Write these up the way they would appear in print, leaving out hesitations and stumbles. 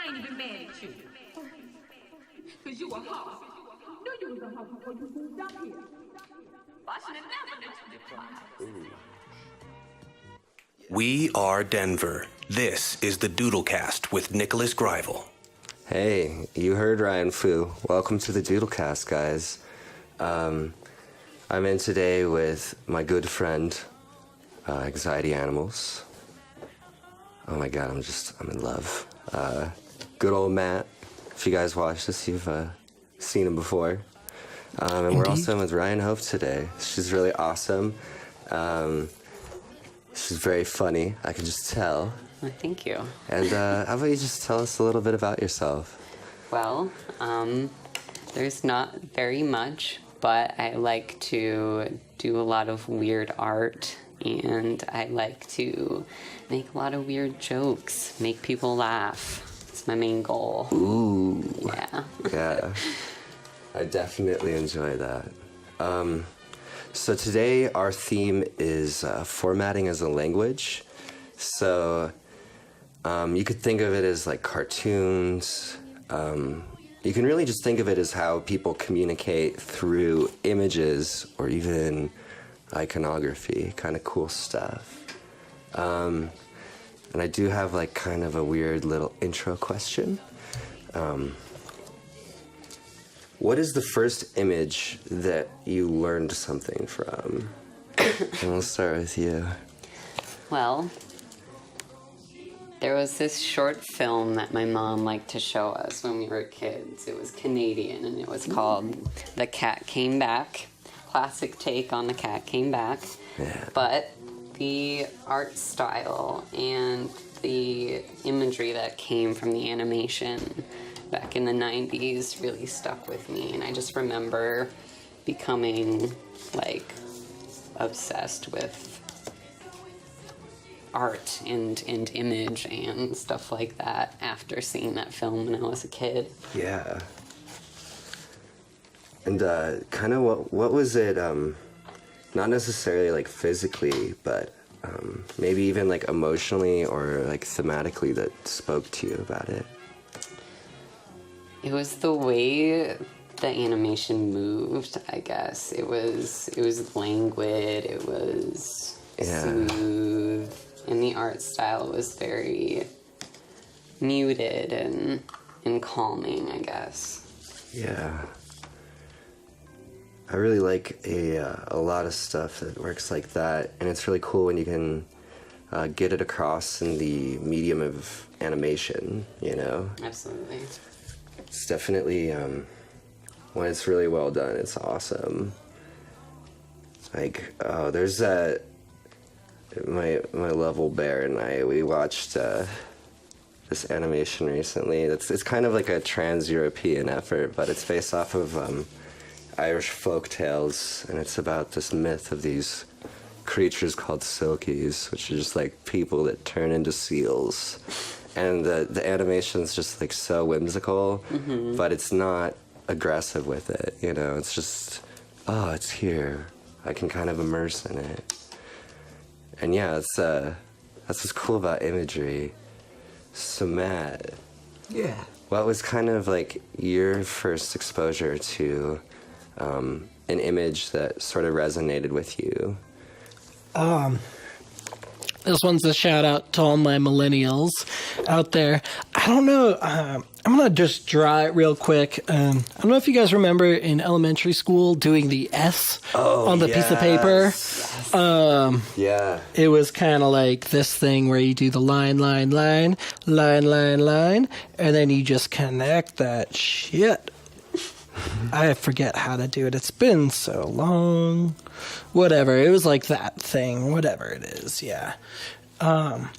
I ain't even mad at you. Because you a hoe. Knew you was a hoe before you moved up here. But I should have never let you decline. We are Denver. This is the DoodleCast with Nicholas Greivel. Hey, you heard Ryan Fu. Welcome to the DoodleCast, guys. I'm in today with my good friend, Anxiety Animals. Oh my god, I'm in love. Good old Matt. If you guys watch this, you've seen him before. And Indeed. We're also with Ryan Hope today. She's really awesome. She's very funny, I can just tell. Well, thank you. And how about you just tell us a little bit about yourself? Well, there's not very much, but I like to do a lot of weird art, and I like to make a lot of weird jokes, make people laugh. It's my main goal. Ooh. Yeah. Yeah. I definitely enjoy that. So today our theme is formatting as a language. So you could think of it as like cartoons. You can really just think of it as how people communicate through images or even iconography, kind of cool stuff. And I do have like kind of a weird little intro question. What is the first image that you learned something from? And we'll start with you. Well, there was this short film that my mom liked to show us when we were kids. It was Canadian, and it was called The Cat Came Back. Classic take on The Cat Came Back. Yeah. But the art style and the imagery that came from the animation back in the 90s really stuck with me, and I just remember becoming like obsessed with art and image and stuff like that after seeing that film when I was a kid. Yeah. And kind of what was it, not necessarily like physically, but maybe even like emotionally or like thematically that spoke to you about it? It was the way the animation moved, I guess. It was languid, it was smooth, and the art style was very muted and calming, I guess. Yeah. I really like a lot of stuff that works like that, and it's really cool when you can get it across in the medium of animation, you know? Absolutely. It's definitely, when it's really well done, it's awesome. Like, oh, there's that, my Level Bear and I, we watched this animation recently. It's kind of like a trans-European effort, but it's based off of Irish folk tales, and it's about this myth of these creatures called silkies, which are just like people that turn into seals. And the animation's just like so whimsical, but it's not aggressive with it, you know? It's just, oh, it's here. I can kind of immerse in it. And yeah, that's what's cool about imagery. So Matt. Yeah. What was kind of like your first exposure to an image that sort of resonated with you? This one's a shout out to all my millennials out there. I don't know. I'm going to just draw it real quick. I don't know if you guys remember in elementary school doing the S on the piece of paper. Yeah. It was kind of like this thing where you do the line, and then you just connect that shit. I forget how to do it. It's been so long. Whatever. It was like that thing. Whatever it is. Yeah. That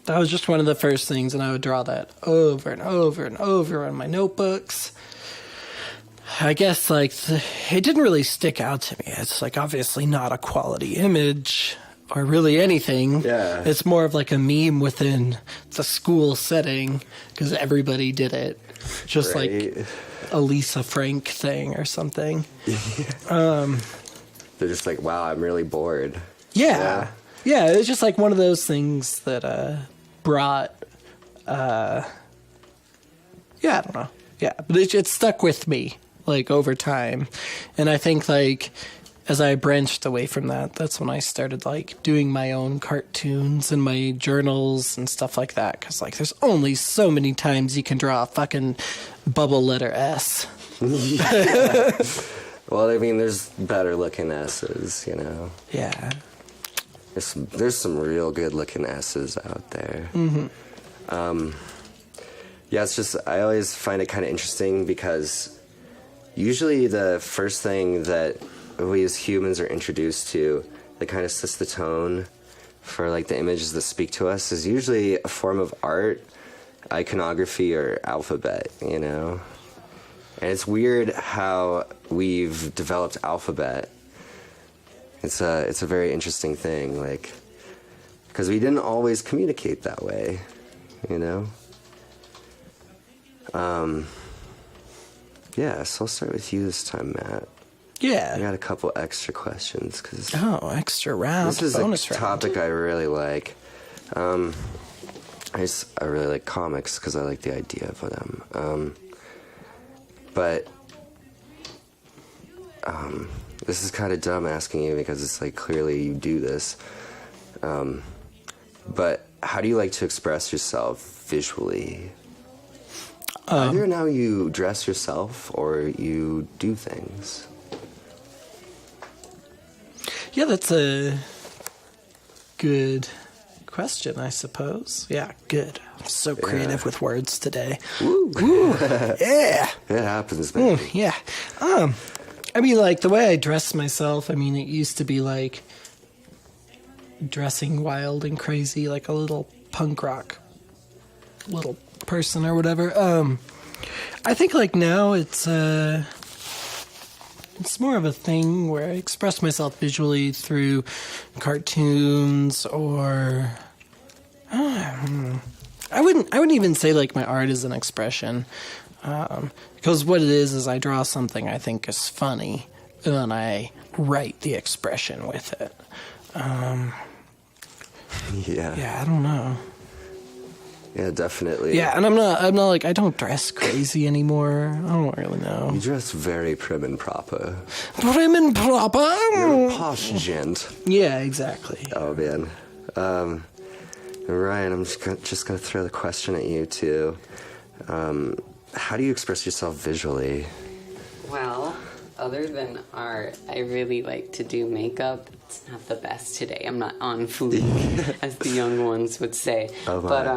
was just one of the first things, and I would draw that over and over and over on my notebooks. I guess, like, it didn't really stick out to me. It's, like, obviously not a quality image or really anything. Yeah. It's more of, like, a meme within the school setting because everybody did it. Just right. like a Lisa Frank thing or something. They're just like, wow, I'm really bored. Yeah. Yeah, it was just, like, one of those things that brought Yeah, I don't know. Yeah, but it stuck with me, like, over time. And I think, like, as I branched away from that, that's when I started, like, doing my own cartoons and my journals and stuff like that. Because, like, there's only so many times you can draw a fucking bubble letter S. Well, I mean, there's better looking S's, you know. Yeah. There's some real good looking S's out there. Yeah, it's just, I always find it kind of interesting because usually the first thing that we as humans are introduced to that kind of sets the tone for like the images that speak to us is usually a form of art, iconography, or alphabet, you know? And it's weird how we've developed alphabet. It's a very interesting thing, like, because we didn't always communicate that way, you know? Yeah, so I'll start with you this time, Matt. Yeah. I got a couple extra questions, because extra round. this is bonus a topic I really like. I really like comics because I like the idea of them. But this is kind of dumb asking you because it's like clearly you do this. But how do you like to express yourself visually? Either now you dress yourself or you do things. Yeah, that's a good question, I suppose. Yeah, good. I'm so creative with words today. Woo! Yeah. It happens, man. Yeah. I mean, like, the way I dress myself, I mean, it used to be, like, dressing wild and crazy, like a little punk rock little person or whatever. I think, like, now it's more of a thing where I express myself visually through cartoons or... I wouldn't even say, like, my art is an expression. Because what it is I draw something I think is funny, and then I write the expression with it. Yeah, I don't know. Yeah, definitely. Yeah, and I'm not like, I don't dress crazy anymore. I don't really know. You dress very prim and proper. Prim and proper? You're a posh gent. Yeah, exactly. Oh, man. Ryan, I'm just gonna throw the question at you, too. How do you express yourself visually? Well, other than art, I really like to do makeup. It's not the best today. I'm not on fleek, as the young ones would say. Oh, my. But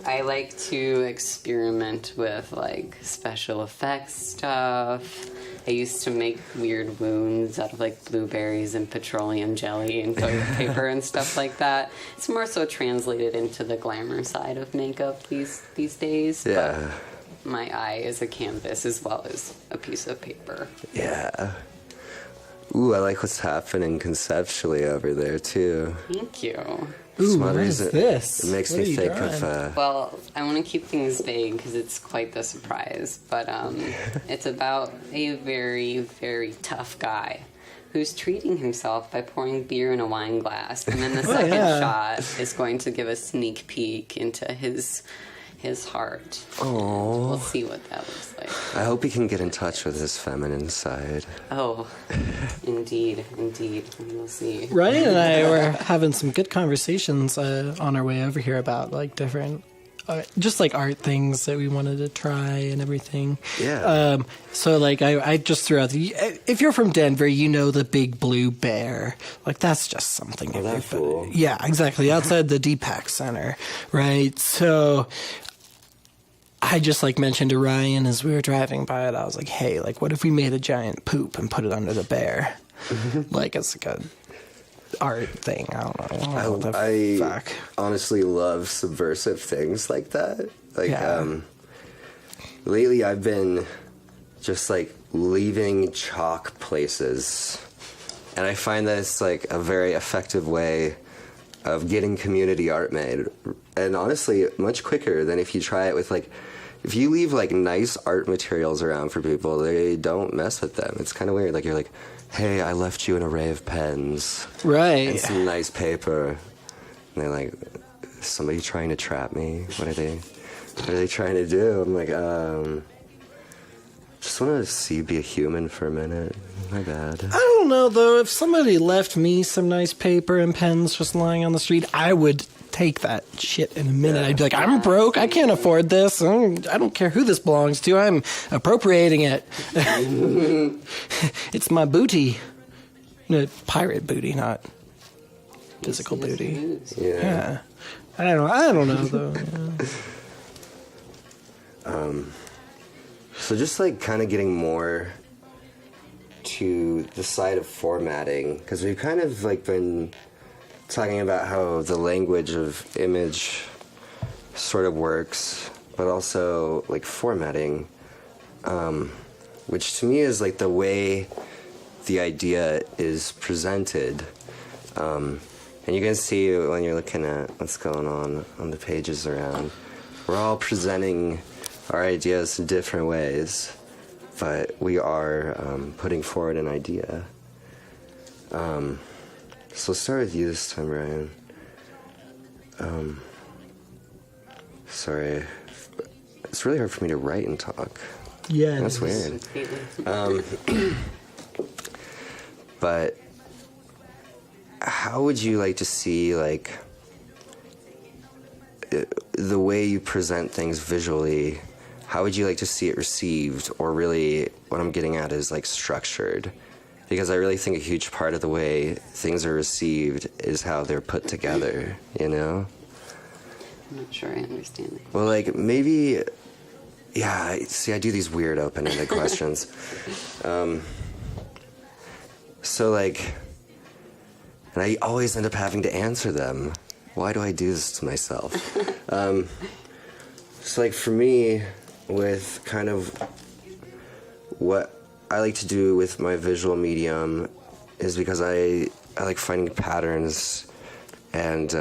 I like to experiment with, like, special effects stuff. I used to make weird wounds out of, like, blueberries and petroleum jelly and toilet paper and stuff like that. It's more so translated into the glamour side of makeup these days. Yeah. But my eye is a canvas as well as a piece of paper. Yeah. Ooh, I like what's happening conceptually over there, too. Thank you. Ooh, What what is this? It makes What are me you think drawing? of... Well, I want to keep things vague because it's quite the surprise. But it's about a very, very tough guy who's treating himself by pouring beer in a wine glass. And then the second shot is going to give a sneak peek into his heart. Oh. We'll see what that looks like. I hope he can get in touch with his feminine side. Oh, indeed. We'll see. Ryan and I were having some good conversations on our way over here about, like, different, just like art things that we wanted to try and everything. Yeah. So, like, I just threw out if you're from Denver, you know the big blue bear. Like, that's just something. that's cool. Yeah, exactly. Outside the Deepak Center, right? So I just, like, mentioned to Ryan as we were driving by it, I was like, hey, like, what if we made a giant poop and put it under the bear? Like, it's like a art thing. I don't know. What the fuck? Honestly love subversive things like that. Like, Yeah. Lately I've been just, like, leaving chalk places. And I find that it's, like, a very effective way of getting community art made. And honestly, much quicker than if you try it with, like, if you leave, like, nice art materials around for people, they don't mess with them. It's kind of weird. Like, you're like, hey, I left you an array of pens. Right. And some nice paper. And they're like, is somebody trying to trap me? What are they trying to do? I'm like, just want to be a human for a minute. My bad. I don't know, though. If somebody left me some nice paper and pens just lying on the street, I would take that shit in a minute. I'd be like, I'm broke. I can't afford this. I don't care who this belongs to. I'm appropriating it. It's my booty. No, pirate booty, not physical booty. Yeah. I don't know, though. Yeah. So just like kind of getting more to the side of formatting, because we've kind of like been talking about how the language of image sort of works, but also like formatting, which to me is like the way the idea is presented. And you can see when you're looking at what's going on the pages around, we're all presenting our ideas in different ways, but we are putting forward an idea. So let's start with you this time, Ryan. Sorry, it's really hard for me to write and talk. Yeah, that's weird. But how would you like to see like the way you present things visually? How would you like to see it received? Or really, what I'm getting at is like structured. Because I really think a huge part of the way things are received is how they're put together, you know? I'm not sure I understand that. Well, like, maybe... Yeah, see, I do these weird open-ended questions. So, like... And I always end up having to answer them. Why do I do this to myself? So, like, for me, with kind of what I like to do with my visual medium is because I like finding patterns and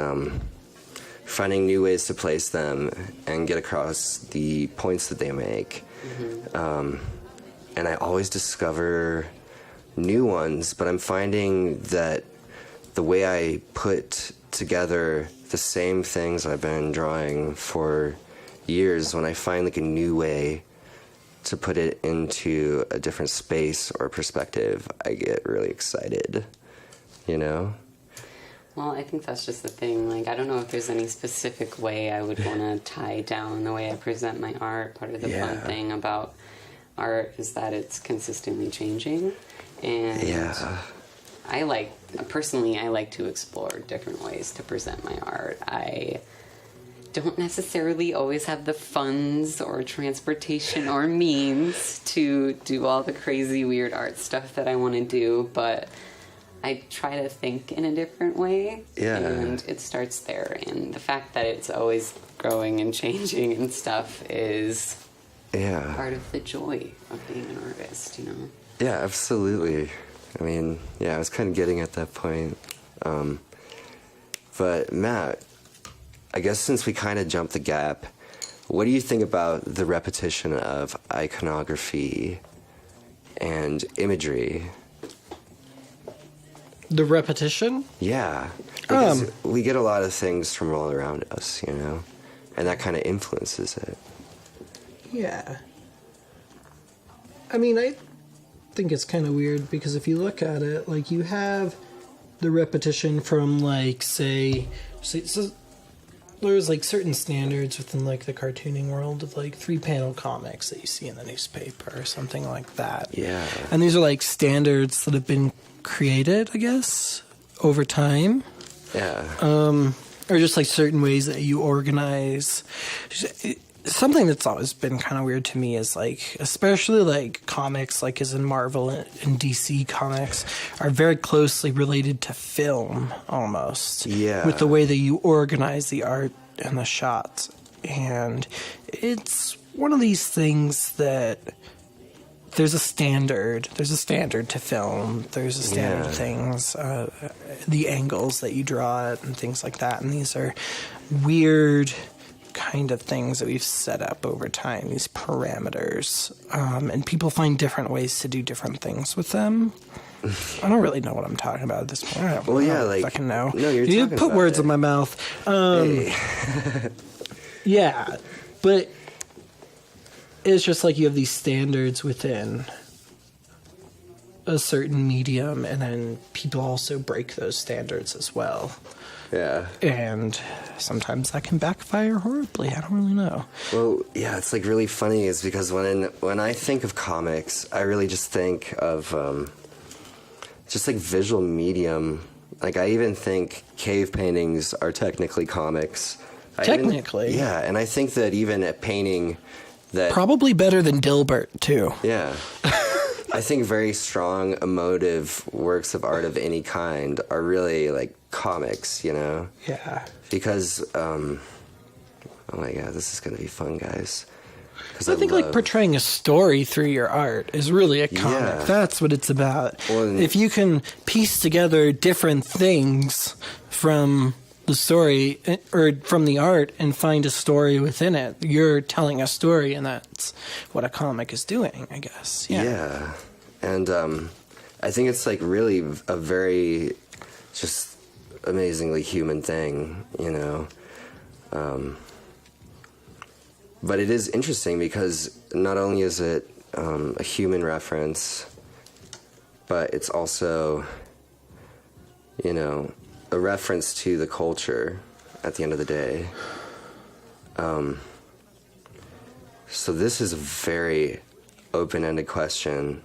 finding new ways to place them and get across the points that they make. Mm-hmm. And I always discover new ones, but I'm finding that the way I put together the same things I've been drawing for years, when I find like a new way to put it into a different space or perspective, I get really excited, you know? Well, I think that's just the thing. Like, I don't know if there's any specific way I would want to tie down the way I present my art. Part of the fun thing about art is that it's consistently changing. And I like to explore different ways to present my art. I don't necessarily always have the funds or transportation or means to do all the crazy weird art stuff that I want to do, but I try to think in a different way. Yeah. And it starts there. And the fact that it's always growing and changing and stuff is part of the joy of being an artist, you know? Yeah, absolutely. I mean, I was kind of getting at that point. But Matt, I guess since we kind of jumped the gap, what do you think about the repetition of iconography and imagery? The repetition? Yeah. Because we get a lot of things from all around us, you know? And that kind of influences it. Yeah. I mean, I think it's kind of weird because if you look at it, like, you have the repetition from, like, say so there's, like, certain standards within, like, the cartooning world of, like, 3-panel comics that you see in the newspaper or something like that. Yeah. And these are, like, standards that have been created, I guess, over time. Yeah. Or just, like, certain ways that you organize. Something that's always been kind of weird to me is, like, especially, like, comics, like, as in Marvel and DC comics, are very closely related to film, almost. Yeah. With the way that you organize the art and the shots. And it's one of these things that there's a standard. There's a standard to film. There's a standard to things, the angles that you draw it and things like that. And these are weird kind of things that we've set up over time, these parameters, and people find different ways to do different things with them. I don't really know what I'm talking about at this point. I don't fucking know. No, you're you talking put about words it. in my mouth. Hey. Yeah, but it's just like you have these standards within a certain medium, and then people also break those standards as well. Yeah. And sometimes that can backfire horribly. I don't really know. Well, yeah, it's like really funny is because when I think of comics, I really just think of just like visual medium. Like I even think cave paintings are technically comics. Technically? Yeah, and I think that even a painting that... Probably better than Dilbert, too. Yeah. I think very strong, emotive works of art of any kind are really like comics, you know? Yeah. Because, oh my god, this is going to be fun, guys. I think like portraying a story through your art is really a comic. Yeah. That's what it's about. Well, if you can piece together different things from the story or from the art and find a story within it, you're telling a story, and that's what a comic is doing, I guess. Yeah. And I think it's like really a very just amazingly human thing, you know. But it is interesting because not only is it a human reference, but it's also, you know, a reference to the culture at the end of the day. So this is a very open-ended question,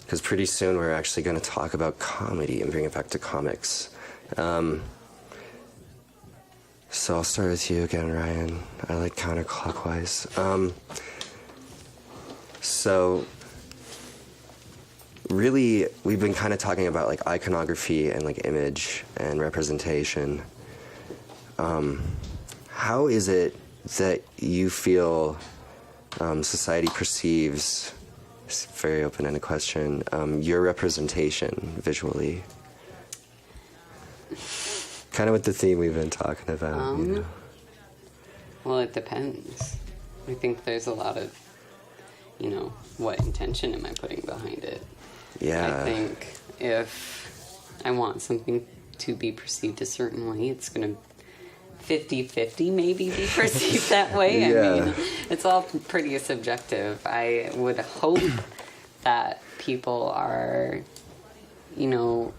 because pretty soon we're actually going to talk about comedy and bring it back to comics. So I'll start with you again, Ryan. I like counterclockwise. So really, we've been kind of talking about like iconography and like image and representation. How is it that you feel society perceives, it's a very open-ended question, your representation visually? Kind of with the theme we've been talking about, you know? Well, it depends. I think there's a lot of, you know, what intention am I putting behind it? Yeah. I think if I want something to be perceived a certain way, it's going to 50-50 maybe be perceived that way. Yeah. I mean, it's all pretty subjective. I would hope that people are, you know,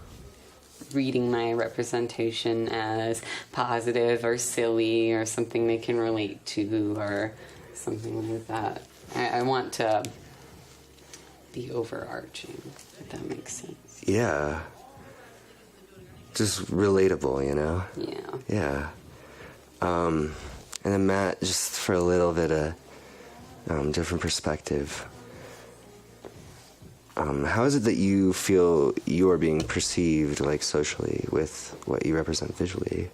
reading my representation as positive or silly or something they can relate to or something like that. I want to be overarching, if that makes sense. Yeah. Just relatable, you know? Yeah. Yeah. And then Matt, just for a little bit of different perspective, how is it that you feel you are being perceived, like, socially with what you represent visually?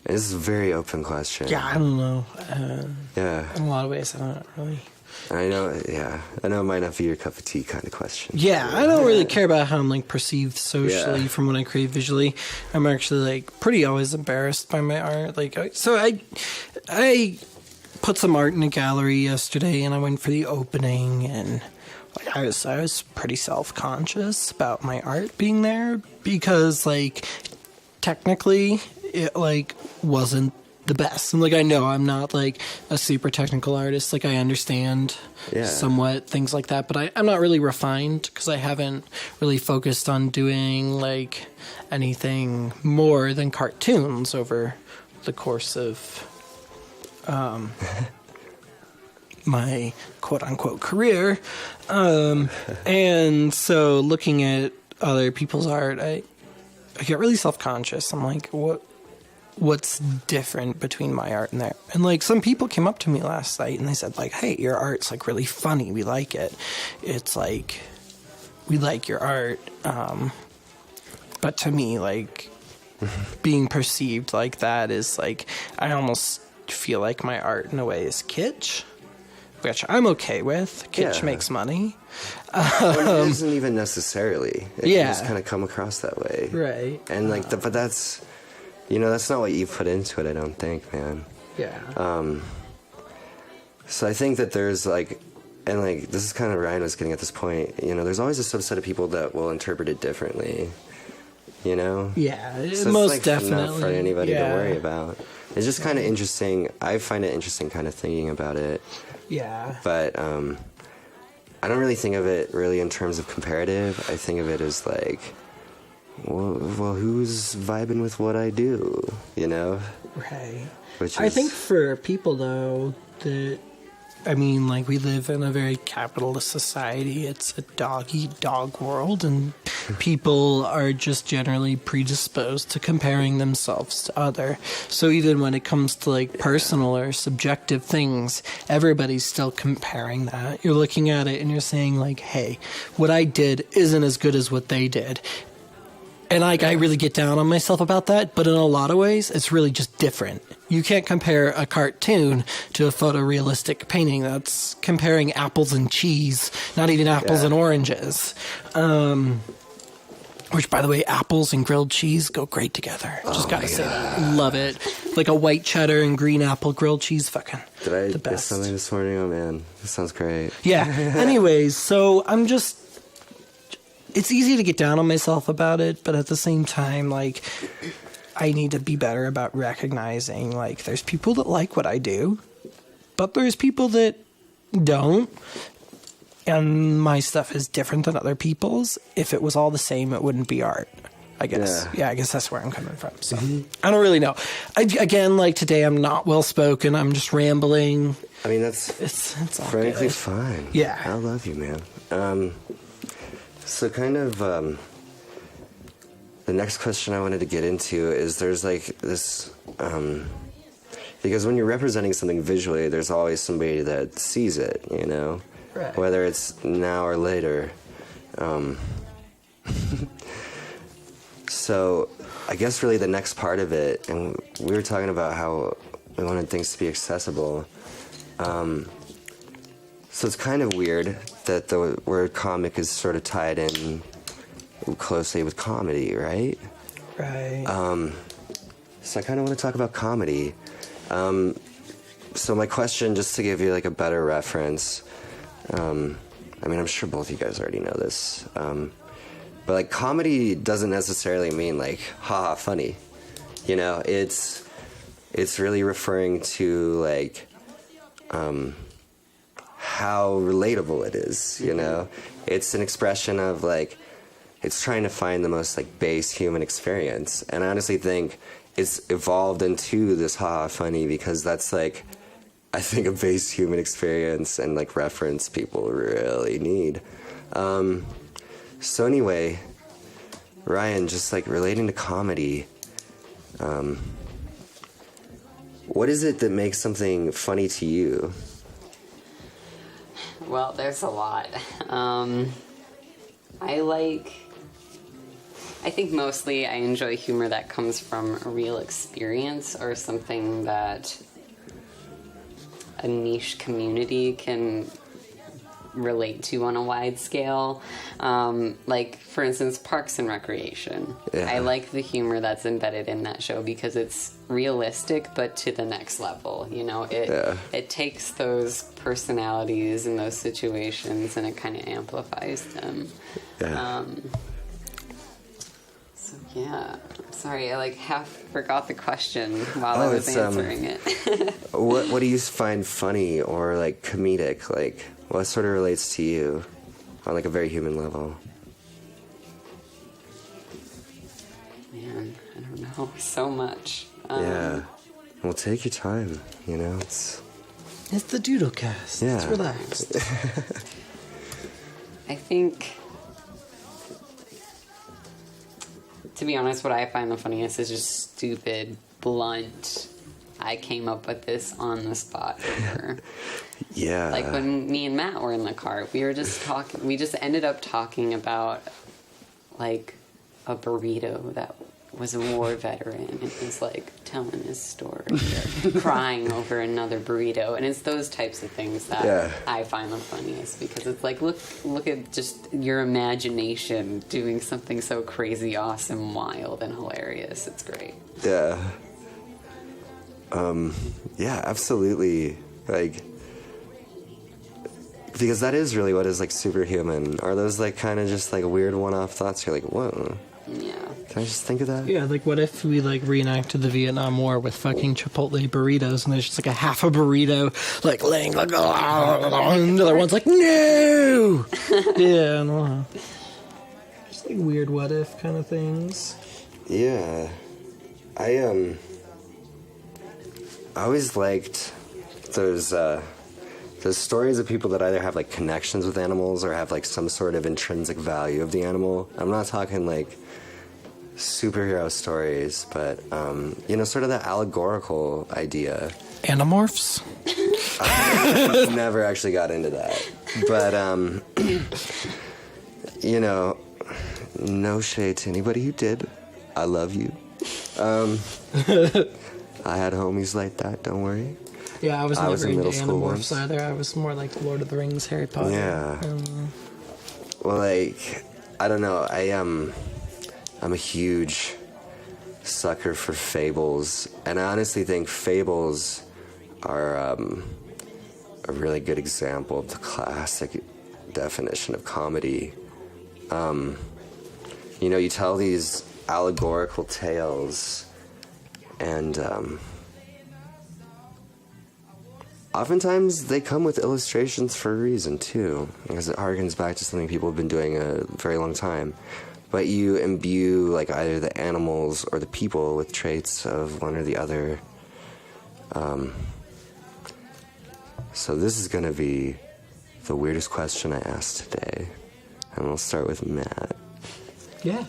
And this is a very open question. Yeah, I don't know. Yeah. In a lot of ways, I don't really... I know it might not be your cup of tea kind of question. Yeah, I don't really care about how I'm like perceived socially from what I create visually. I'm actually like pretty always embarrassed by my art. Like, so I put some art in a gallery yesterday, and I went for the opening, and like I was pretty self-conscious about my art being there because like technically it like wasn't the best. And like I know I'm not like a super technical artist, like I understand somewhat things like that, but I'm not really refined because I haven't really focused on doing like anything more than cartoons over the course of my quote-unquote career, and so looking at other people's art, I get really self-conscious. I'm like, what's different between my art and there? And like some people came up to me last night and they said like, hey, your art's like really funny, we like it, it's like we like your art, but to me like being perceived like that is like, I almost feel like my art in a way is kitsch, which I'm okay with. Kitsch makes money. Well, it isn't even necessarily. It can just kind of come across that way. Right. And like, but that's, you know, that's not what you put into it, I don't think, man. Yeah. So I think that there's like And like, this is kind of Ryan was getting at this point, you know, there's always a subset of people that will interpret it differently, you know? Yeah, So it's most like definitely. not for anybody to Yeah. worry about. It's just kind of interesting. I find it interesting kind of thinking about it. Yeah. But I don't really think of it really in terms of comparative. I think of it as like, well, who's vibing with what I do, you know? Right. Which I is, think for people, though, that, I mean, like, we live in a very capitalist society. It's a dog-eat-dog world, and people are just generally predisposed to comparing themselves to other. So even when it comes to, like, personal or subjective things, everybody's still comparing that. You're looking at it and you're saying, like, hey, what I did isn't as good as what they did. And like, I really get down on myself about that, but in a lot of ways, it's really just different. You can't compare a cartoon to a photorealistic painting. That's comparing apples and cheese, not even apples and oranges. Which, by the way, apples and grilled cheese go great together. Just gotta say that. Love it. Like a white cheddar and green apple grilled cheese, fucking did I the miss best. something this morning? Oh man, this sounds great. Yeah. Anyways, so it's easy to get down on myself about it, but at the same time, like, I need to be better about recognizing, like, there's people that like what I do, but there's people that don't, and my stuff is different than other people's. If it was all the same, it wouldn't be art, I guess. Yeah, I guess that's where I'm coming from. So I don't really know. Again, like, today I'm not well-spoken. I'm just rambling. I mean, that's It's all frankly good. fine. Yeah. I love you, man. So kind of the next question I wanted to get into is there's like this, because when you're representing something visually, there's always somebody that sees it, you know, Right. whether it's now or later. So I guess really the next part of it, and we were talking about how we wanted things to be accessible. So it's kind of weird that the word comic is sort of tied in closely with comedy, right? Right. So I kind of want to talk about comedy. So my question, just to give you like a better reference, I mean, I'm sure both of you guys already know this, but like comedy doesn't necessarily mean like, haha, funny. You know, it's really referring to like, how relatable it is, you know? It's an expression of like, it's trying to find the most like base human experience. And I honestly think it's evolved into this haha funny because that's like, I think a base human experience and like reference people really need. So anyway, Ryan, just like relating to comedy, what is it that makes something funny to you? Well, there's a lot. I think mostly I enjoy humor that comes from a real experience or something that a niche community can relate to on a wide scale. Like, for instance, Parks and Recreation. Yeah. I like the humor that's embedded in that show because it's realistic, but to the next level. You know, it takes those personalities and those situations and it kind of amplifies them. Yeah. So yeah, I'm sorry, I like half forgot the question while I was it's, answering it. What do you find funny or like comedic? Like, what sort of relates to you on like a very human level? Man, I don't know, so much. Yeah. Well, take your time, you know? It's the DoodleCast. Yeah. It's relaxed. I think, to be honest, what I find the funniest is just stupid, blunt, I came up with this on the spot humor. Yeah. Like when me and Matt were in the car, we were just talking, we just ended up talking about like a burrito that was a war veteran and was like telling his story or crying over another burrito, and it's those types of things that I find the funniest because it's like look at just your imagination doing something so crazy, awesome, wild, and hilarious. It's great. Yeah. Yeah, absolutely. Like, Because that is really what is like superhuman. Are those like kind of just like weird one-off thoughts? You're like, whoa. Yeah. Can I just think of that? Yeah, like what if we like reenacted the Vietnam War with fucking Chipotle burritos, and there's just like a half a burrito like laying like, and the other one's like, no. Yeah, no. Just like weird what if kind of things. Yeah. I always liked those stories of people that either have like connections with animals or have like some sort of intrinsic value of the animal. I'm not talking like superhero stories, but you know, sort of that allegorical idea. Animorphs? Never actually got into that. But you know, no shade to anybody who did. I love you. I had homies like that, don't worry. Yeah, I was never in into middle school Animorphs once. either. I was more like Lord of the Rings, Harry Potter. Yeah. Well, like, I don't know. I'm a huge sucker for fables, and I honestly think fables are a really good example of the classic definition of comedy. You know, you tell these allegorical tales, and oftentimes they come with illustrations for a reason too, because it harkens back to something people have been doing a very long time. But you imbue like either the animals or the people with traits of one or the other. So this is gonna be the weirdest question I asked today, and we'll start with Matt. Yeah.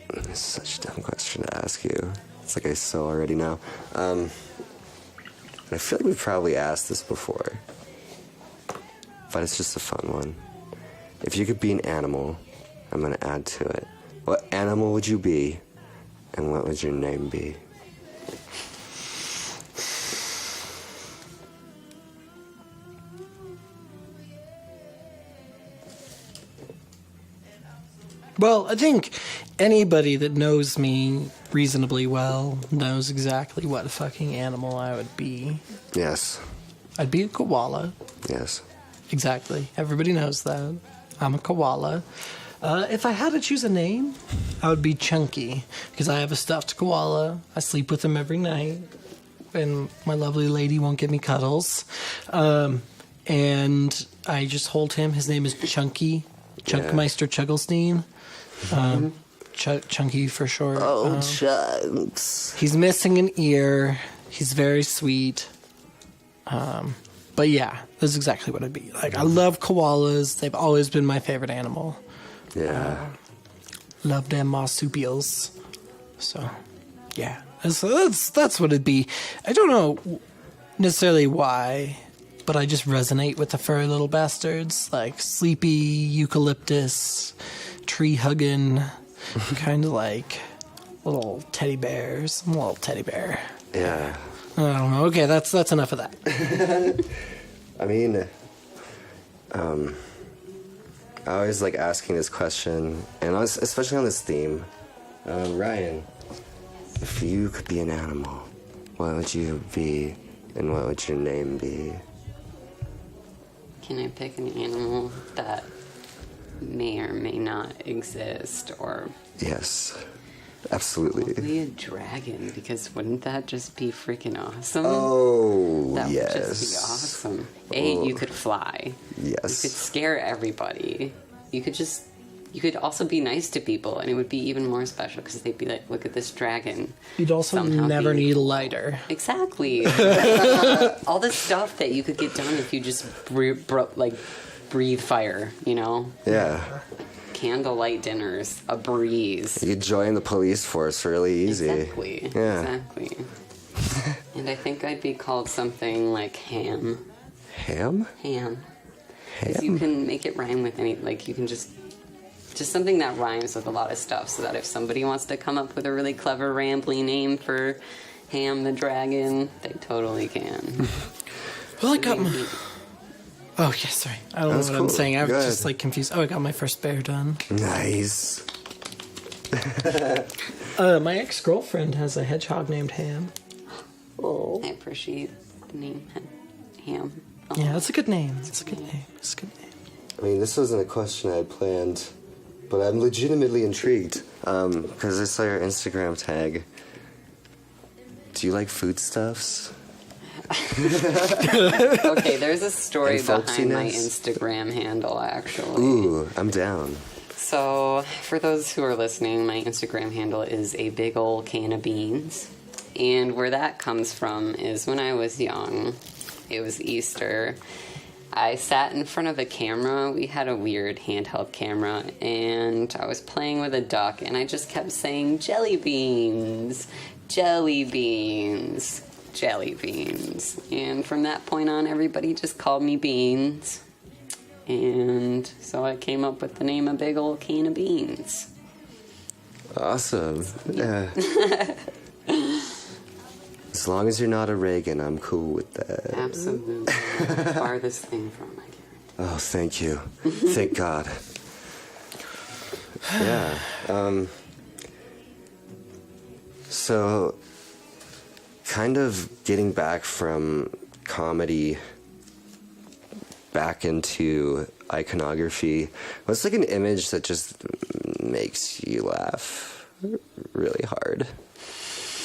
It's such a dumb question to ask you. It's like I so already know. I feel like we've probably asked this before, but it's just a fun one. If you could be an animal, I'm gonna add to it. What animal would you be, and what would your name be? Well, I think anybody that knows me reasonably well knows exactly what fucking animal I would be. Yes. I'd be a koala. Yes. Exactly. Everybody knows that. I'm a koala. If I had to choose a name, I would be Chunky, because I have a stuffed koala. I sleep with him every night, and my lovely lady won't give me cuddles. And I just hold him. His name is Chunky. Chunkmeister Chugglestein. Chunky for short. Oh, Chunks. He's missing an ear. He's very sweet. But yeah, that's exactly what I'd be. Like, I love koalas. They've always been my favorite animal. Yeah. Love them marsupials. So, yeah. That's what it'd be. I don't know necessarily why, but I just resonate with the furry little bastards. Like, sleepy, eucalyptus, tree-hugging, kind of like little teddy bears. I'm a little teddy bear. Yeah. I don't know. Okay, that's enough of that. I mean, I always like asking this question, and especially on this theme. Ryan, if you could be an animal, what would you be, and what would your name be? Can I pick an animal that may or may not exist, or Yes, absolutely. probably a dragon? Because wouldn't that just be freaking awesome? Oh, That yes. would just be awesome. You could fly. Yes. You could scare everybody. You could also be nice to people, and it would be even more special because they'd be like, "Look at this dragon." You'd also Somehow never be- need a lighter. Exactly. All the stuff that you could get done if you just breathe fire. You know, Yeah. candlelight dinners, a breeze. You could join the police force really easy. Exactly. Yeah. Exactly. And I think I'd be called something like Ham. Ham? Ham. Because you can make it rhyme with any, like, you can just something that rhymes with a lot of stuff, so that if somebody wants to come up with a really clever, rambly name for Ham the Dragon, they totally can. Well, I got my... Oh, yeah, sorry. I don't know That's what cool. I'm saying. I was Go just, ahead. like, confused. Oh, I got my first bear done. Nice. My ex-girlfriend has a hedgehog named Ham. I appreciate the name Ham. Yeah, that's a good name. It's a good name. It's a good name. I mean, this wasn't a question I had planned, but I'm legitimately intrigued because I saw your Instagram tag. Do you like foodstuffs? Okay, there's a story And behind my folksiness? Instagram handle, actually. Ooh, I'm down. So, for those who are listening, my Instagram handle is a big old can of beans. And where that comes from is when I was young, it was Easter, I sat in front of a camera. We had a weird handheld camera, and I was playing with a duck, and I just kept saying, jelly beans, jelly beans, jelly beans. And from that point on, everybody just called me Beans. And so I came up with the name A Big Old Can of Beans. Awesome. Yeah. As long as you're not a Reagan, I'm cool with that. Absolutely. Farthest thing from my character. Oh, thank you. Thank God. Yeah. So, kind of getting back from comedy back into iconography, what's like an image that just makes you laugh really hard?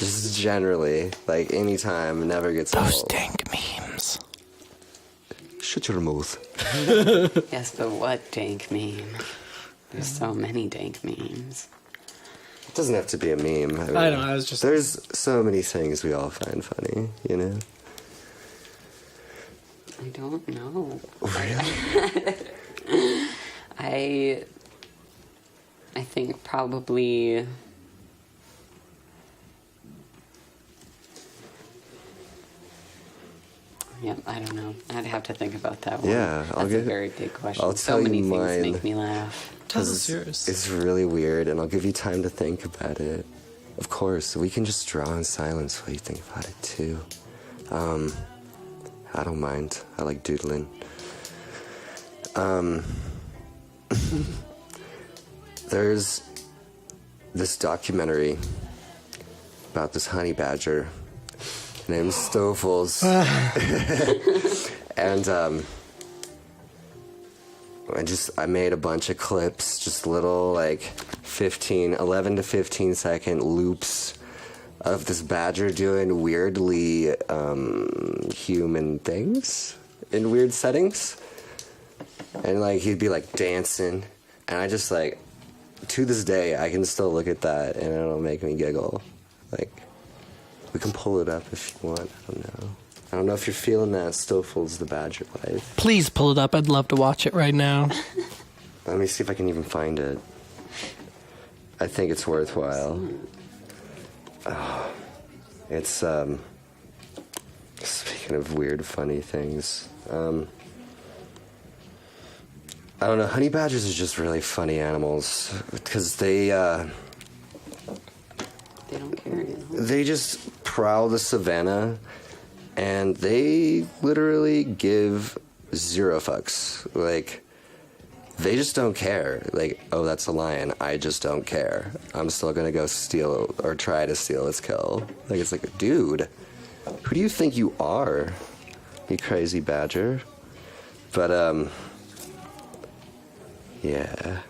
Just generally, like anytime, never gets Those old. dank memes. Shut your mouth. Yes, but what dank meme? There's so many dank memes. It doesn't have to be a meme. I know, I was just- There's so many things we all find funny, you know? I don't know. Really? I think probably... Yeah, I don't know. I'd have to think about that one. Yeah, I'll That's give- a very big question. I'll So tell many you things mine. make me laugh. Tell us Because yours. it's really weird, and I'll give you time to think about it. Of course, we can just draw in silence while you think about it, too. I don't mind. I like doodling. There's this documentary about this honey badger named Stoffels. And I made a bunch of clips, just little like 11 to 15 second loops of this badger doing weirdly human things in weird settings. And like he'd be like dancing, and I just like, to this day I can still look at that and it'll make me giggle. Like, we can pull it up if you want. I don't know if you're feeling that Stoffels the Badger life. Please pull it up. I'd love to watch it right now. Let me see if I can even find it. I think it's worthwhile. Oh, it's speaking of weird, funny things. I don't know. Honey badgers are just really funny animals because they They don't care. You know? they just prowl the savannah, and they literally give zero fucks. Like, they just don't care. Like, oh, that's a lion. I just don't care. I'm still gonna go steal or try to steal its kill. Like, it's like, dude, who do you think you are, you crazy badger? But, yeah.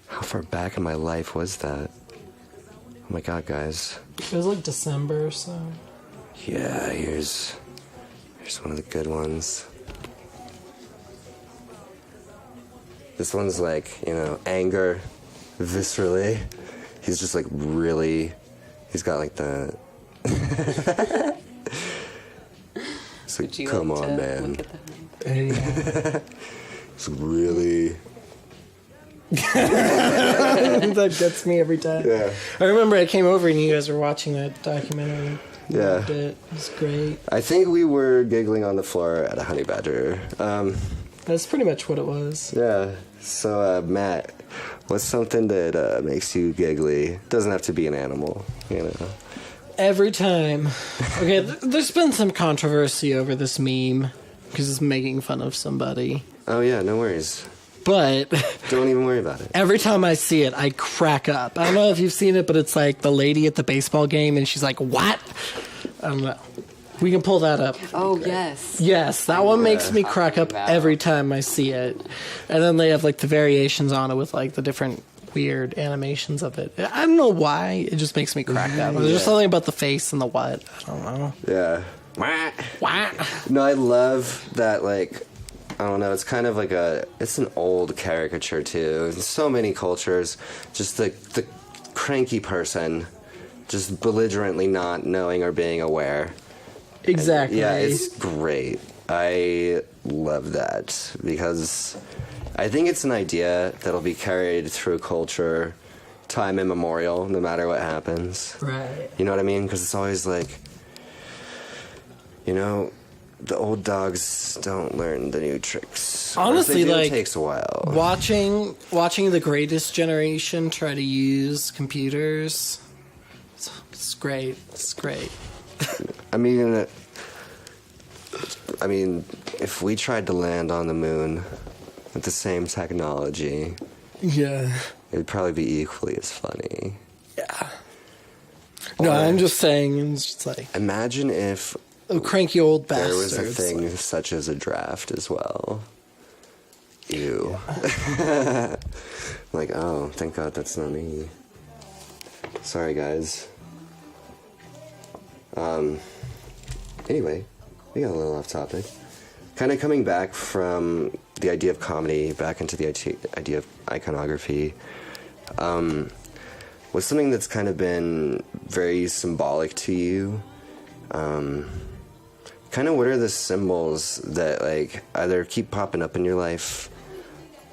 How far back in my life was that? Oh my god, guys. It was like December or so. Yeah, here's one of the good ones. This one's like, anger, viscerally. He's just like really, he's got like the... It's like, Would you come like on, to man. look at that? It's really... That gets me every time. Yeah. I remember I came over and you guys were watching that documentary. Yeah. Loved it. It was great. I think we were giggling on the floor at a honey badger. That's pretty much what it was. Yeah. So, Matt, what's something that makes you giggly? Doesn't have to be an animal, Every time. Okay, there's been some controversy over this meme because it's making fun of somebody. Oh, yeah, no worries. But Don't even worry about it. every time I see it, I crack up. I don't know if you've seen it, but it's like the lady at the baseball game and she's like, what? I don't know. We can pull that up. Oh, yes. Yes, that one makes me crack up About. every time I see it. And then they have like the variations on it with like the different weird animations of it. I don't know why. It just makes me crack up. There's just something about the face and the what. I don't know. Yeah. What? No, I love that, like, I don't know, it's kind of like it's an old caricature, too. In so many cultures, just the cranky person just belligerently not knowing or being aware. Exactly. Yeah, it's great. I love that because I think it's an idea that'll be carried through culture time immemorial, no matter what happens. Right. You know what I mean? Because it's always like, you know, the old dogs don't learn the new tricks. Honestly, Or if they do, like, it takes a while. Watching the greatest generation try to use computers, it's great. It's great. I mean, if we tried to land on the moon with the same technology, Yeah. it'd probably be equally as funny. Yeah. No, I'm just saying, it's just like Imagine if cranky old there bastards. was a thing such as a draft as well. Ew. Like, oh, thank God that's not me. Sorry, guys. Anyway, we got a little off topic. Kind of coming back from the idea of comedy back into the idea of iconography. What's something that's kind of been very symbolic to you? Kind of what are the symbols that, like, either keep popping up in your life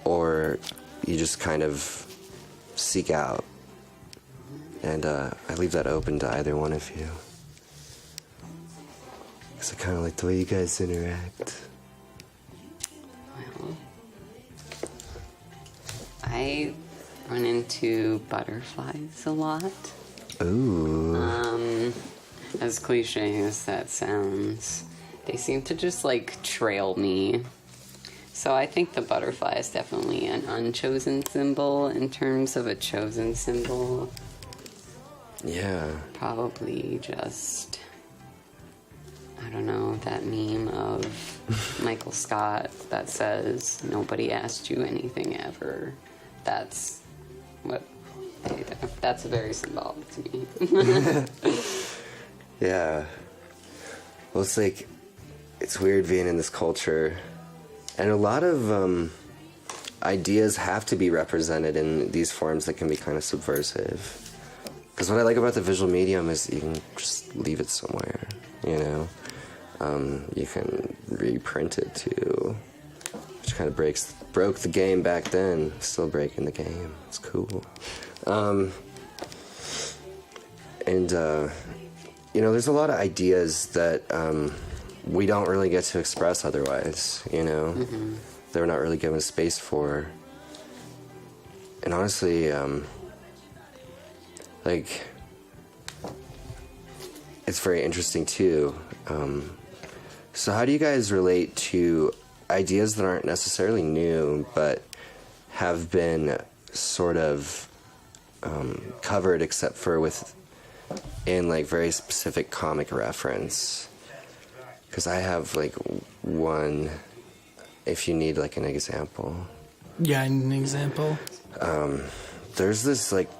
or you just kind of seek out? And I leave that open to either one of you. Because I kind of like the way you guys interact. Well, I run into butterflies a lot. Ooh. As cliche as that sounds, they seem to just like trail me. So I think the butterfly is definitely an unchosen symbol. In terms of a chosen symbol, Yeah. probably just, I don't know, that meme of Michael Scott that says, nobody asked you anything ever. That's what they do. That's very symbolic to me. Yeah. Well, it's like, it's weird being in this culture. And a lot of ideas have to be represented in these forms that can be kind of subversive. Because what I like about the visual medium is you can just leave it somewhere, you know? You can reprint it too, which kind of broke the game back then. Still breaking the game. It's cool. You know, there's a lot of ideas that we don't really get to express otherwise, you know? Mm-hmm. That we're not really given space for. And honestly, like, it's very interesting too. So how do you guys relate to ideas that aren't necessarily new, but have been sort of covered except for in like very specific comic reference? Because I have like one, if you need like an example. Yeah, I need an example. There's this like,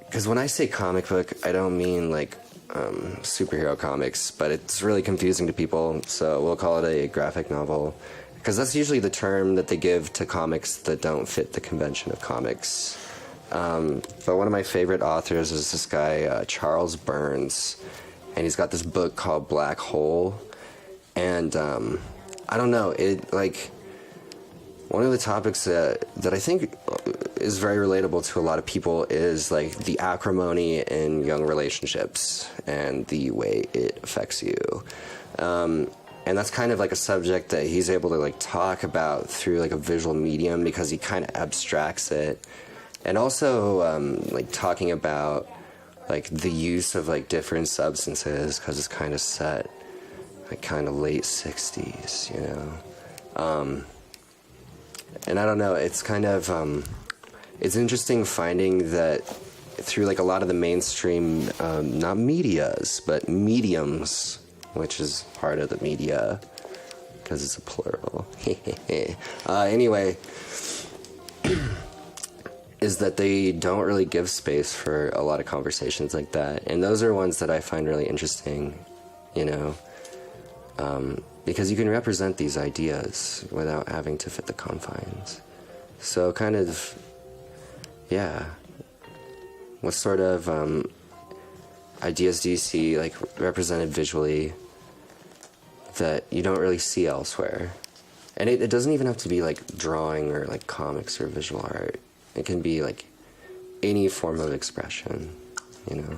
because when I say comic book, I don't mean like superhero comics, but it's really confusing to people, so we'll call it a graphic novel, because that's usually the term that they give to comics that don't fit the convention of comics. But one of my favorite authors is this guy, Charles Burns, and he's got this book called Black Hole, and I don't know, it like, one of the topics that I think is very relatable to a lot of people is like the acrimony in young relationships and the way it affects you. And that's kind of like a subject that he's able to like talk about through like a visual medium because he kind of abstracts it. And also like talking about like the use of like different substances because it's kind of set like kind of late 60s, you know. And I don't know, it's kind of, it's interesting finding that through like a lot of the mainstream, not medias, but mediums which is part of the media, because it's a plural. Anyway, is that they don't really give space for a lot of conversations like that. And those are ones that I find really interesting, you know, because you can represent these ideas without having to fit the confines. So kind of, yeah. What sort of ideas do you see, like, represented visually that you don't really see elsewhere? And it doesn't even have to be, like, drawing or, like, comics or visual art. It can be, like, any form of expression, you know?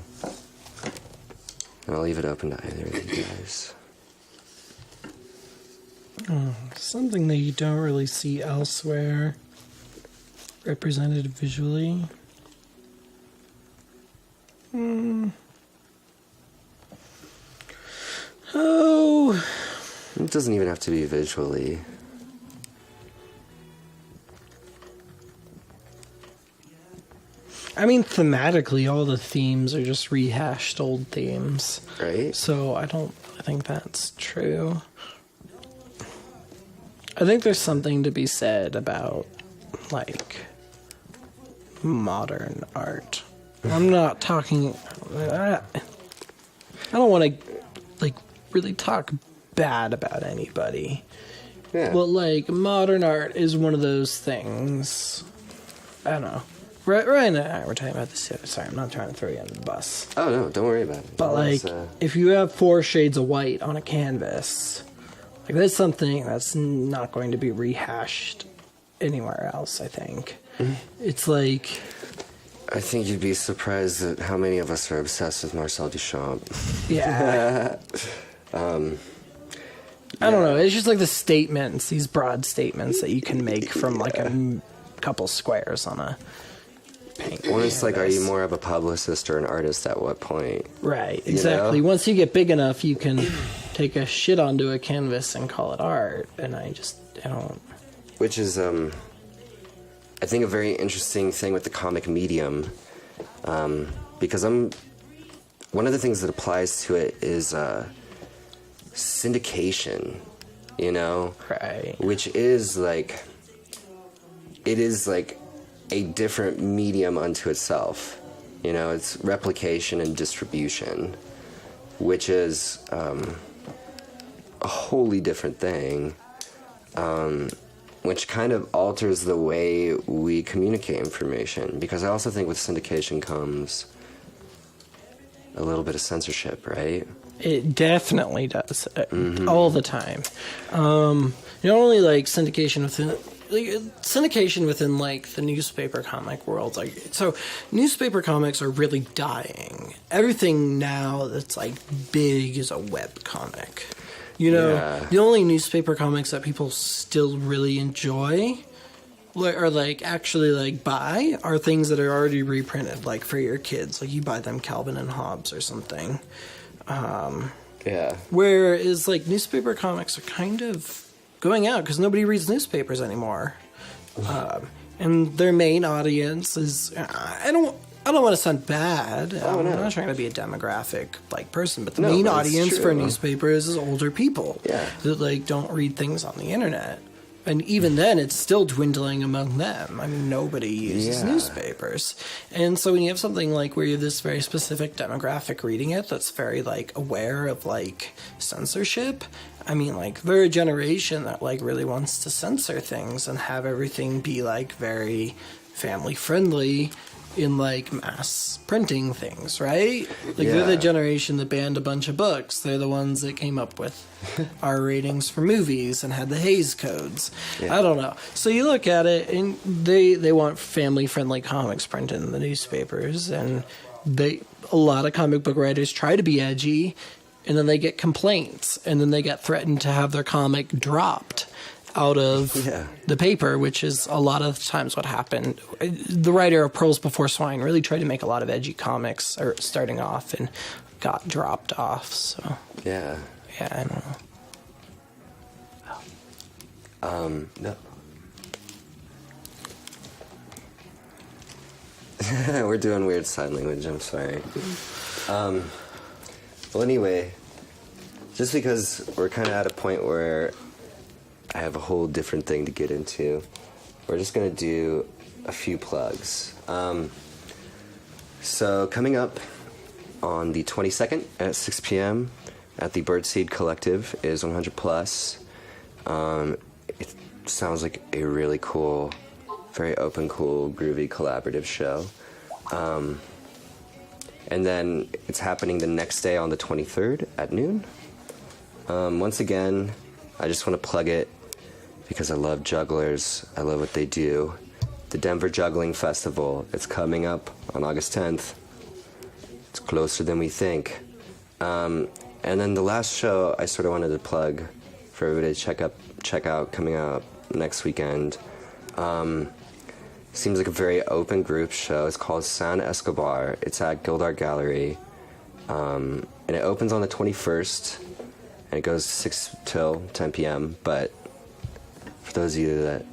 And I'll leave it open to either of you guys. Something that you don't really see elsewhere, represented visually. Oh. It doesn't even have to be visually. I mean, thematically, all the themes are just rehashed old themes. Right? So I think that's true. I think there's something to be said about, like, modern art. I'm not talking... I don't want to, like, really talk bad about anybody. Yeah. But, like, modern art is one of those things... I don't know. Ryan and I were talking about this. Sorry, I'm not trying to throw you under the bus. Oh, no, don't worry about it. But, like, if you have 4 shades of white on a canvas, like, that's something that's not going to be rehashed anywhere else, I think. Mm-hmm. It's like... I think you'd be surprised at how many of us are obsessed with Marcel Duchamp. Yeah. I don't know. It's just like the statements, these broad statements that you can make from, like, a couple squares on a paint. Well, it's like, are you more of a publicist or an artist at what point? Right, exactly. You know? Once you get big enough, you can take a shit onto a canvas and call it art. And I don't... Which is, I think, a very interesting thing with the comic medium. Because one of the things that applies to it is syndication, you know? Right. Which is, like... It is, like, a different medium unto itself. You know, it's replication and distribution, which is a wholly different thing, which kind of alters the way we communicate information. Because I also think with syndication comes a little bit of censorship, right? It definitely does. All the time. Not only, like, syndication within, like, the newspaper comic world. Like, so newspaper comics are really dying. Everything now that's, like, big is a web comic. You know, the only newspaper comics that people still really enjoy or, like, actually, like, buy are things that are already reprinted, like, for your kids. Like, you buy them Calvin and Hobbes or something. Whereas, like, newspaper comics are kind of going out because nobody reads newspapers anymore. And their main audience is... I don't want to sound bad. I'm not trying to be a demographic, like, person, but the main audience for newspapers is older people that, like, don't read things on the internet. And even then, it's still dwindling among them. I mean, nobody uses newspapers. And so when you have something like where you have this very specific demographic reading it that's very, like, aware of, like, censorship, I mean, like, they're a generation that, like, really wants to censor things and have everything be, like, very family-friendly in, like, mass printing things, right? Like, they're the generation that banned a bunch of books. They're the ones that came up with R ratings for movies and had the Hays codes. I don't know. So you look at it, and they want family-friendly comics printed in the newspapers, and a lot of comic book writers try to be edgy, and then they get complaints, and then they get threatened to have their comic dropped out of the paper, which is a lot of times what happened. The writer of Pearls Before Swine really tried to make a lot of edgy comics starting off and got dropped off. So I don't know. No. We're doing weird sign language, I'm sorry. Well, anyway, just because we're kind of at a point where I have a whole different thing to get into, we're just going to do a few plugs. So coming up on the 22nd at 6 p.m. at the Birdseed Collective is 100 Plus. It sounds like a really cool, very open, cool, groovy, collaborative show. And then it's happening the next day on the 23rd at noon. Once again, I just want to plug it because I love jugglers. I love what they do. The Denver Juggling Festival. It's coming up on August 10th. It's closer than we think. And then the last show I sort of wanted to plug for everybody to check out coming out next weekend. Seems like a very open group show. It's called San Escobar. It's at Gildart Gallery. And it opens on the 21st. And it goes 6 till 10 p.m. But for those of you that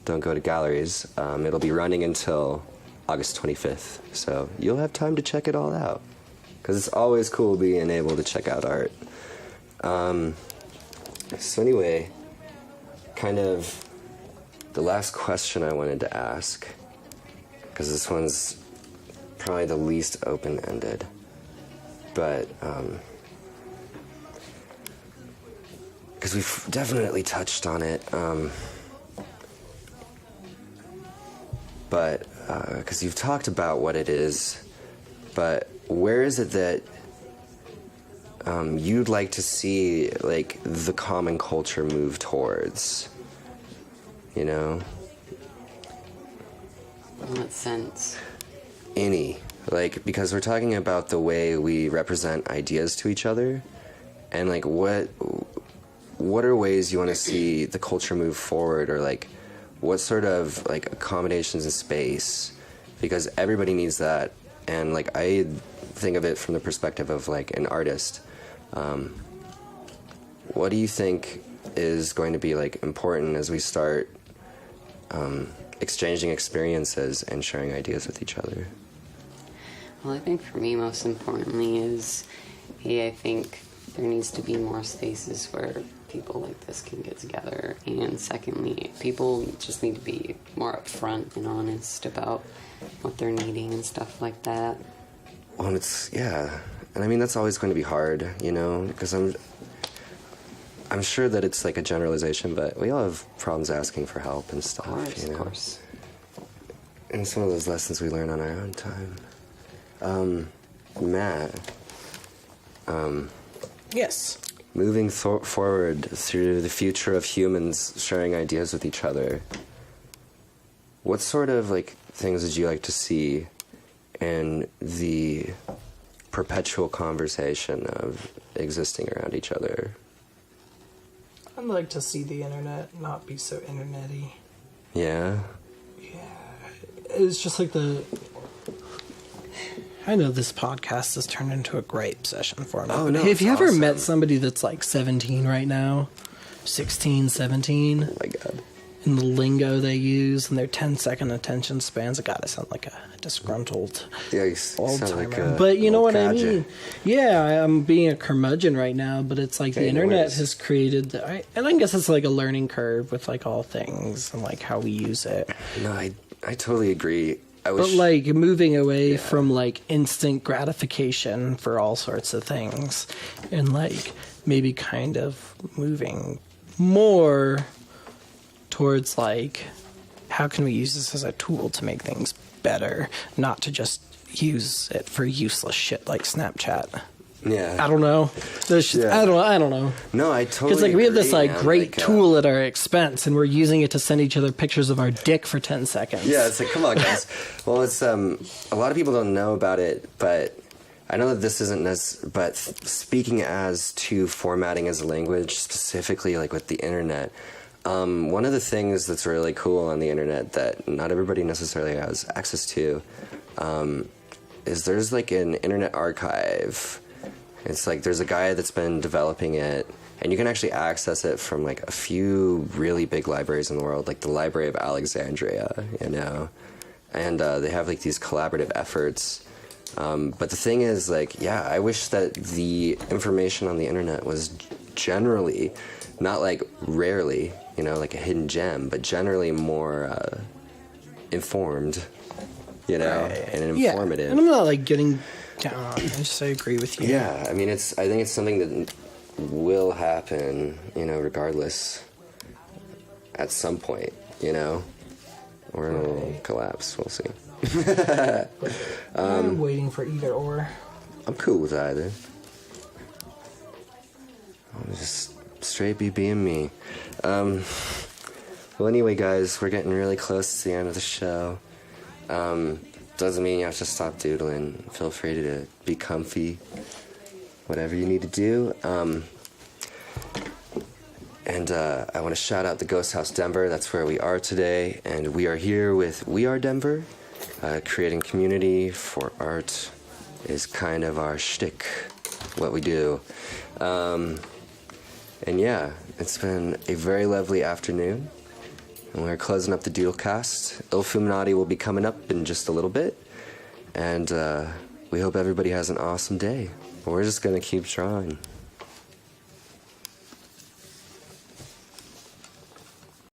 don't go to galleries, it'll be running until August 25th. So you'll have time to check it all out. Because it's always cool being able to check out art. So anyway, kind of the last question I wanted to ask, because this one's probably the least open-ended, but because we've definitely touched on it, but because you've talked about what it is, but where is it that you'd like to see, like, the common culture move towards? You know? In what sense? Any. Like, because we're talking about the way we represent ideas to each other, and, like, what are ways you want to see the culture move forward, or, like, what sort of, like, accommodations in space? Because everybody needs that, and, like, I think of it from the perspective of, like, an artist. What do you think is going to be, like, important as we start exchanging experiences and sharing ideas with each other? Well, I think for me, most importantly is, I think there needs to be more spaces where people like this can get together. And secondly, people just need to be more upfront and honest about what they're needing and stuff like that. Well, yeah. And I mean, that's always going to be hard, you know, because I'm sure that it's like a generalization, but we all have problems asking for help and stuff, Of course. And some of those lessons we learn on our own time. Matt. Yes. Moving forward through the future of humans sharing ideas with each other, what sort of, like, things would you like to see in the perpetual conversation of existing around each other? I'd like to see the internet not be so internet-y. Yeah? Yeah. It's just like I know this podcast has turned into a gripe session for me. Oh, no, have you ever awesome. met somebody that's like 17 right now? 16, 17? Oh my god. In the lingo they use and their 10-second attention spans. God, I sound like a disgruntled Yeah, you old sound timer. like a But you know old what I codger. mean? Yeah, I'm being a curmudgeon right now, but it's like the Hey, no internet worries. has created, and I guess it's like a learning curve with like all things and like how we use it. No, I totally agree. I But wish, like moving away from like instant gratification for all sorts of things, and like maybe kind of moving more towards like how can we use this as a tool to make things better, not to just use it for useless shit like Snapchat. yeah. I don't know. Yeah. I don't know. No, I totally Because like we have this agree, like man. great Like, tool at our expense, and we're using it to send each other pictures of our dick for 10 seconds. Yeah, it's like, come on, guys. Well, it's a lot of people don't know about it, but I know that this isn't but speaking as to formatting as a language, specifically like with the internet, one of the things that's really cool on the internet that not everybody necessarily has access to is there's like an internet archive. It's like there's a guy that's been developing it, and you can actually access it from like a few really big libraries in the world, like the Library of Alexandria, you know, and they have like these collaborative efforts But the thing is, like, yeah, I wish that the information on the internet was generally, not like rarely, you know, like a hidden gem, but generally more informed, you know, and informative. Yeah, and I'm not like getting down on it. I agree with you. Yeah, I mean, I think it's something that will happen, you know, regardless, at some point, you know, or it'll collapse. We'll see. I'm waiting for either or. I'm cool with either. I'll just straight be being me. Well, anyway, guys, we're getting really close to the end of the show. Doesn't mean you have to stop doodling. Feel free to be comfy, whatever you need to do. And I want to shout out the Ghost House Denver. That's where we are today. And we are here with WeAreDenver. Creating community for art is kind of our shtick, what we do. And yeah, it's been a very lovely afternoon. And we're closing up the DoodleCast. Illuminati will be coming up in just a little bit. And we hope everybody has an awesome day. We're just going to keep drawing.